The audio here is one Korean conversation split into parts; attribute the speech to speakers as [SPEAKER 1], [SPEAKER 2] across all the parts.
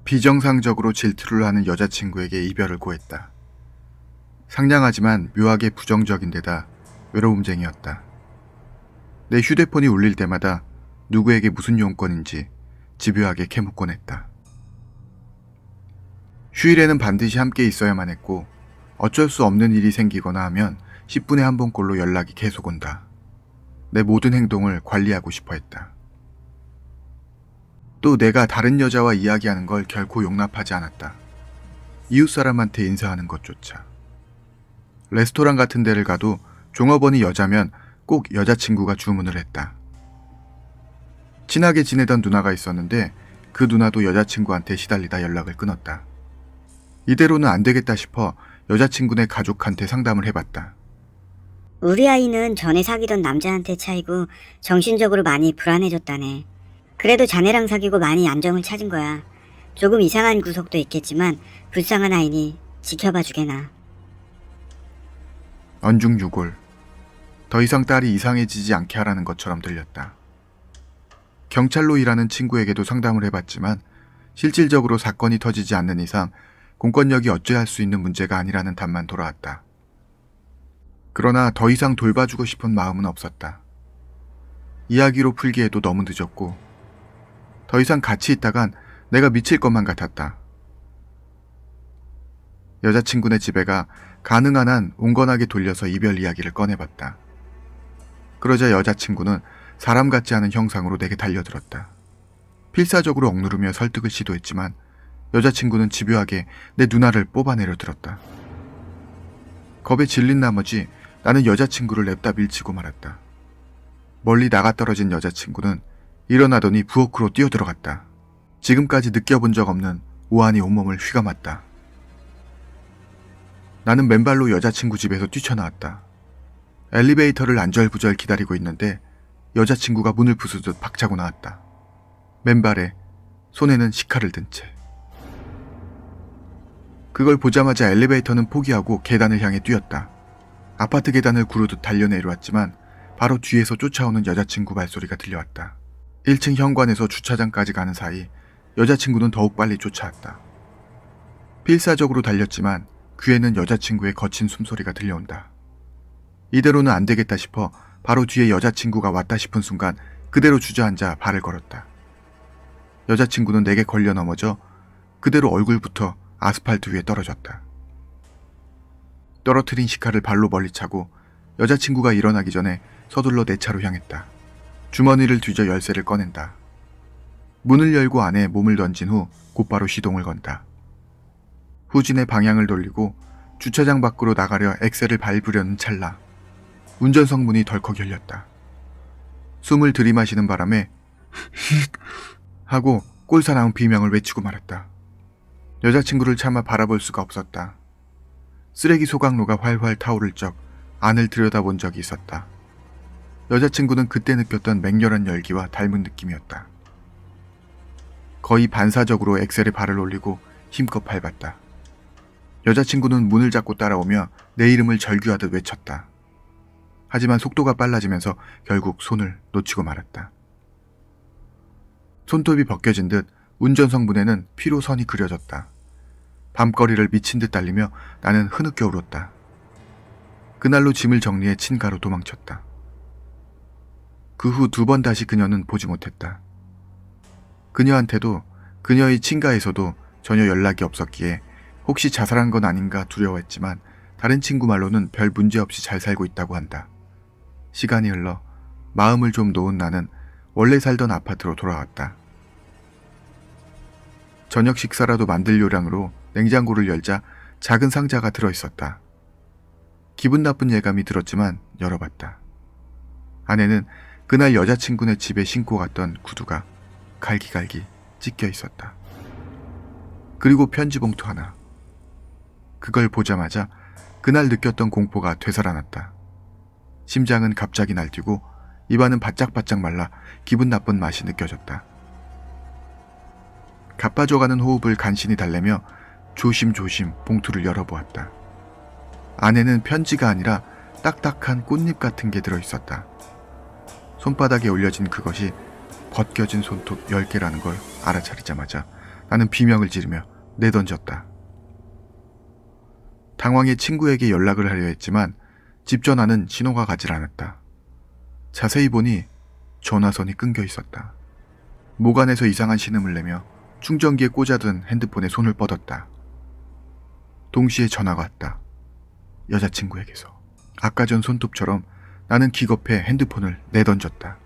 [SPEAKER 1] 비정상적으로 질투를 하는 여자친구에게 이별을 고했다. 상냥하지만 묘하게 부정적인 데다 외로움쟁이였다. 내 휴대폰이 울릴 때마다 누구에게 무슨 용건인지 집요하게 캐묻곤 했다. 휴일에는 반드시 함께 있어야만 했고 어쩔 수 없는 일이 생기거나 하면 10분에 한 번꼴로 연락이 계속 온다. 내 모든 행동을 관리하고 싶어 했다. 또 내가 다른 여자와 이야기하는 걸 결코 용납하지 않았다. 이웃 사람한테 인사하는 것조차. 레스토랑 같은 데를 가도 종업원이 여자면 꼭 여자친구가 주문을 했다. 친하게 지내던 누나가 있었는데 그 누나도 여자친구한테 시달리다 연락을 끊었다. 이대로는 안 되겠다 싶어 여자친구네 가족한테 상담을 해봤다.
[SPEAKER 2] 우리 아이는 전에 사귀던 남자한테 차이고 정신적으로 많이 불안해졌다네. 그래도 자네랑 사귀고 많이 안정을 찾은 거야. 조금 이상한 구석도 있겠지만 불쌍한 아이니 지켜봐 주게나.
[SPEAKER 1] 언중유골. 더 이상 딸이 이상해지지 않게 하라는 것처럼 들렸다. 경찰로 일하는 친구에게도 상담을 해봤지만 실질적으로 사건이 터지지 않는 이상 공권력이 어찌할 수 있는 문제가 아니라는 답만 돌아왔다. 그러나 더 이상 돌봐주고 싶은 마음은 없었다. 이야기로 풀기에도 너무 늦었고 더 이상 같이 있다간 내가 미칠 것만 같았다. 여자친구네 집에 가 가능한 한 온건하게 돌려서 이별 이야기를 꺼내봤다. 그러자 여자친구는 사람 같지 않은 형상으로 내게 달려들었다. 필사적으로 억누르며 설득을 시도했지만 여자친구는 집요하게 내 누나를 뽑아내려 들었다. 겁에 질린 나머지 나는 여자친구를 냅다 밀치고 말았다. 멀리 나가떨어진 여자친구는 일어나더니 부엌으로 뛰어들어갔다. 지금까지 느껴본 적 없는 우환이 온몸을 휘감았다. 나는 맨발로 여자친구 집에서 뛰쳐나왔다. 엘리베이터를 안절부절 기다리고 있는데 여자친구가 문을 부수듯 박차고 나왔다. 맨발에 손에는 시카를 든 채. 그걸 보자마자 엘리베이터는 포기하고 계단을 향해 뛰었다. 아파트 계단을 구르듯 달려내려왔지만 바로 뒤에서 쫓아오는 여자친구 발소리가 들려왔다. 1층 현관에서 주차장까지 가는 사이 여자친구는 더욱 빨리 쫓아왔다. 필사적으로 달렸지만 귀에는 여자친구의 거친 숨소리가 들려온다. 이대로는 안 되겠다 싶어 바로 뒤에 여자친구가 왔다 싶은 순간 그대로 주저앉아 발을 걸었다. 여자친구는 내게 걸려 넘어져 그대로 얼굴부터 아스팔트 위에 떨어졌다. 떨어뜨린 시카를 발로 멀리 차고 여자친구가 일어나기 전에 서둘러 내 차로 향했다. 주머니를 뒤져 열쇠를 꺼낸다. 문을 열고 안에 몸을 던진 후 곧바로 시동을 건다. 후진의 방향을 돌리고 주차장 밖으로 나가려 엑셀을 밟으려는 찰나 운전석 문이 덜컥 열렸다. 숨을 들이마시는 바람에 하고 꼴사나운 비명을 외치고 말았다. 여자친구를 차마 바라볼 수가 없었다. 쓰레기 소각로가 활활 타오를 적 안을 들여다본 적이 있었다. 여자친구는 그때 느꼈던 맹렬한 열기와 닮은 느낌이었다. 거의 반사적으로 엑셀에 발을 올리고 힘껏 밟았다. 여자친구는 문을 잡고 따라오며 내 이름을 절규하듯 외쳤다. 하지만 속도가 빨라지면서 결국 손을 놓치고 말았다. 손톱이 벗겨진 듯 운전석 문에는 피로 선이 그려졌다. 밤거리를 미친 듯 달리며 나는 흐느껴 울었다. 그날로 짐을 정리해 친가로 도망쳤다. 그 후 2번 다시 그녀는 보지 못했다. 그녀한테도 그녀의 친가에서도 전혀 연락이 없었기에 혹시 자살한 건 아닌가 두려워했지만 다른 친구 말로는 별 문제 없이 잘 살고 있다고 한다. 시간이 흘러 마음을 좀 놓은 나는 원래 살던 아파트로 돌아왔다. 저녁 식사라도 만들 요량으로 냉장고를 열자 작은 상자가 들어있었다. 기분 나쁜 예감이 들었지만 열어봤다. 안에는 그날 여자친구네 집에 신고 갔던 구두가 갈기갈기 찢겨 있었다. 그리고 편지 봉투 하나. 그걸 보자마자 그날 느꼈던 공포가 되살아났다. 심장은 갑자기 날뛰고 입안은 바짝바짝 말라 기분 나쁜 맛이 느껴졌다. 가빠져가는 호흡을 간신히 달래며 조심조심 봉투를 열어보았다. 안에는 편지가 아니라 딱딱한 꽃잎 같은 게 들어있었다. 손바닥에 올려진 그것이 벗겨진 손톱 10개라는 걸 알아차리자마자 나는 비명을 지르며 내던졌다. 당황해 친구에게 연락을 하려 했지만 집 전화는 신호가 가질 않았다. 자세히 보니 전화선이 끊겨 있었다. 목 안에서 이상한 신음을 내며 충전기에 꽂아둔 핸드폰에 손을 뻗었다. 동시에 전화가 왔다. 여자친구에게서. 아까 전 손톱처럼 나는 기겁해 핸드폰을 내던졌다.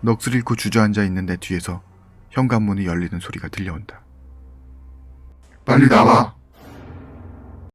[SPEAKER 1] 넋을 잃고 주저앉아 있는 내 뒤에서 현관문이 열리는 소리가 들려온다.
[SPEAKER 3] 빨리 나와.